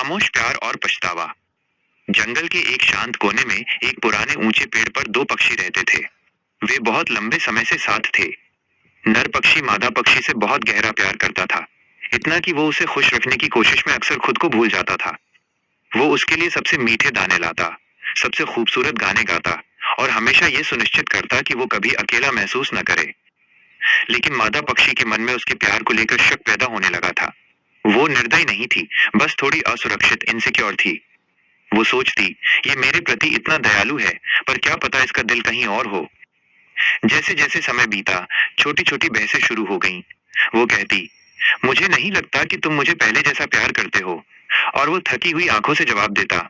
खामोश प्यार और पछतावा। जंगल के एक शांत कोने में एक पुराने ऊंचे पेड़ पर दो पक्षी रहते थे। वे बहुत लंबे समय से साथ थे। नर पक्षी मादा पक्षी से बहुत गहरा प्यार करता था, इतना कि वो उसे खुश रखने की कोशिश में अक्सर खुद को भूल जाता था। वो उसके लिए सबसे मीठे दाने लाता, सबसे खूबसूरत गाने गाता और हमेशा ये सुनिश्चित करता कि वो कभी अकेला महसूस न करे। लेकिन मादा पक्षी के मन में उसके प्यार को लेकर शक पैदा होने लगा था। वो निर्दयी नहीं थी, बस थोड़ी असुरक्षित इनसिक्योर थी। वो सोचती, ये मेरे प्रति इतना दयालु है, पर क्या पता इसका दिल कहीं और हो। जैसे जैसे समय बीता, छोटी छोटी बहसें शुरू हो गईं। वो कहती, मुझे नहीं लगता कि तुम मुझे पहले जैसा प्यार करते हो। और वो थकी हुई आंखों से जवाब देता,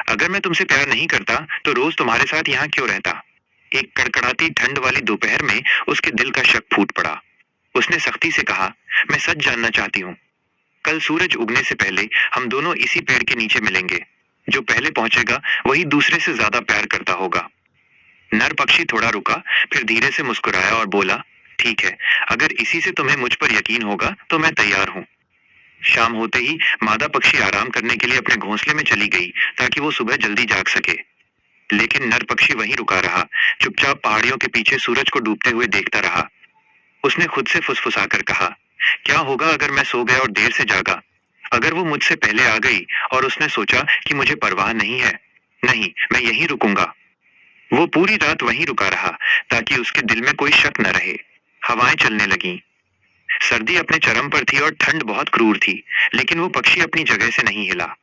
अगर मैं तुमसे प्यार नहीं करता तो रोज तुम्हारे साथ यहाँ क्यों रहता। एक कड़कड़ाती ठंड वाली दोपहर में उसके दिल का शक फूट पड़ा। उसने सख्ती से कहा, मैं सच जानना चाहती हूँ। कल सूरज उगने से पहले हम दोनों इसी पेड़ के नीचे मिलेंगे। जो पहले पहुंचेगा वही दूसरे से ज्यादा प्यार करता होगा। नर पक्षी थोड़ा रुका, फिर धीरे से मुस्कुराया और बोला, ठीक है, अगर इसी से तुम्हें मुझ पर यकीन होगा तो मैं तैयार हूँ। शाम होते ही मादा पक्षी आराम करने के लिए अपने घोंसले में चली गई, ताकि वो सुबह जल्दी जाग सके। लेकिन नर पक्षी वहीं रुका रहा, चुपचाप पहाड़ियों के पीछे सूरज को डूबते हुए देखता रहा। उसने खुद से फुसफुसाकर कहा, क्या होगा अगर मैं सो गया और देर से जागा। अगर वो मुझसे पहले आ गई और उसने सोचा कि मुझे परवाह नहीं है। नहीं, मैं यहीं रुकूंगा। वो पूरी रात वहीं रुका रहा, ताकि उसके दिल में कोई शक न रहे। हवाएं चलने लगीं। सर्दी अपने चरम पर थी और ठंड बहुत क्रूर थी, लेकिन वो पक्षी अपनी जगह से नहीं हिला।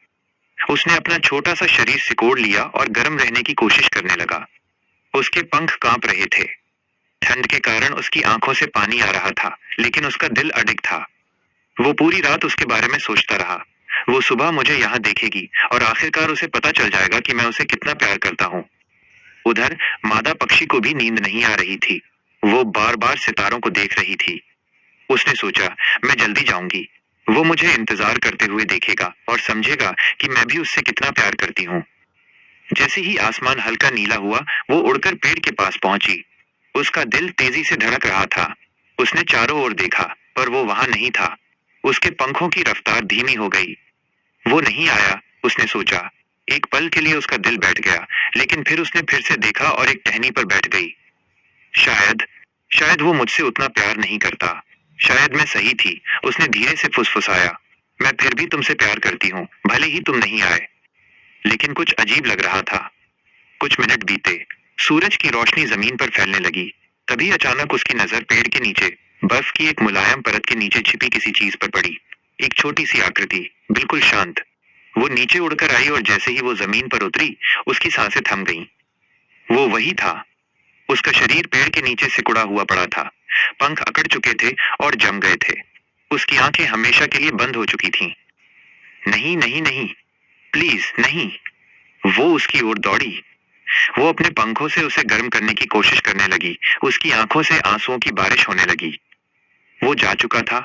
उसने अपना छोटा सा शरीर सिकोड़ लिया और गर्म रहने की कोशिश करने लगा। उसके पंख कांप रहे थे। ठंड के कारण उसकी आंखों से पानी आ रहा था, लेकिन उसका दिल अडिग था। वो पूरी रात उसके बारे में सोचता रहा। वो सुबह मुझे यहाँ देखेगी और आखिरकार उसे पता चल जाएगा कि मैं उसे कितना प्यार करता हूँ। उधर मादा पक्षी को भी नींद नहीं आ रही थी। वो बार बार सितारों को देख रही थी। उसने सोचा, मैं जल्दी जाऊंगी। वो मुझे इंतजार करते हुए देखेगा और समझेगा कि मैं भी उससे कितना प्यार करती हूँ। जैसे ही आसमान हल्का नीला हुआ, वो उड़कर पेड़ के पास पहुंची। उसका दिल तेजी से धड़क रहा था। उसने चारों ओर देखा, पर वो वहां नहीं था। उसके पंखों की रफ्तार धीमी हो गई। वो नहीं आया, उसने सोचा। एक पल के लिए उसका दिल बैठ गया, लेकिन फिर उसने फिर से देखा और एक टहनी पर बैठ गई। शायद शायद वो मुझसे उतना प्यार नहीं करता। शायद मैं सही थी। उसने धीरे से फुसफुसाया, मैं फिर भी तुमसे प्यार करती हूँ, भले ही तुम नहीं आए। लेकिन कुछ अजीब लग रहा था। कुछ मिनट बीते। सूरज की रोशनी जमीन पर फैलने लगी। तभी अचानक उसकी नजर पेड़ के नीचे बर्फ की एक मुलायम परत के नीचे छिपी किसी चीज पर पड़ी। एक छोटी सी आकृति, बिल्कुल शांत। वो नीचे उड़कर आई और जैसे ही वो जमीन पर उतरी, उसकी सांसें थम गईं। वो वही था। उसका शरीर पेड़ के नीचे सिकुड़ा हुआ पड़ा था। पंख अकड़ चुके थे और जम गए थे। उसकी आंखें हमेशा के लिए बंद हो चुकी थीं। नहीं नहीं नहीं, प्लीज नहीं। वो उसकी ओर दौड़ी। वो अपने पंखों से उसे गर्म करने की कोशिश करने लगी। उसकी आंखों से आंसुओं की बारिश होने लगी। वो जा चुका था।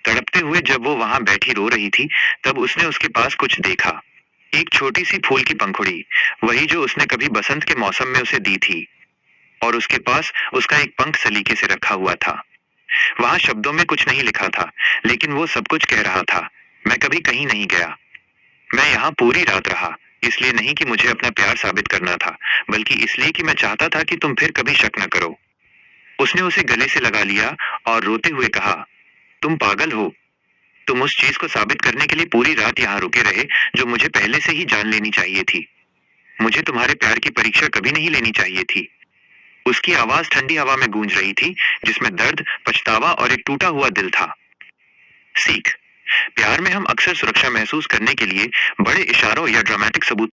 तड़पते हुए जब वो वहां बैठी रो रही थी, तब उसने उसके पास कुछ देखा। एक छोटी सी फूल की पंखुड़ी, वही जो उसने कभी बसंत के मौसम में उसे दी थी। और उसके पास उसका एक पंख सलीके से रखा हुआ था। वहां शब्दों में कुछ नहीं लिखा था, लेकिन वो सब कुछ कह रहा था। मैं कभी कहीं नहीं गया। मैं यहाँ पूरी रात रहा, इसलिए नहीं कि मुझे अपना प्यार साबित करना था, बल्कि इसलिए कि मैं चाहता था कि तुम फिर कभी शक न करो। उसने उसे गले से लगा लिया और रोते हुए कहा, तुम पागल हो। तुम उस चीज को साबित करने के लिए पूरी रात यहाँ रुके रहे, जो मुझे पहले से ही जान लेनी चाहिए थी। मुझे तुम्हारे प्यार की परीक्षा कभी नहीं लेनी चाहिए थी। उसकी आवाज ठंडी हवा में गूंज रही थी, जिसमें दर्द, पछतावा और एक टूटा हुआ दिल था। सीख। प्यार में हम अक्सर सुरक्षा महसूस करने के लिए बड़े इशारों या ड्रामेटिक सबूत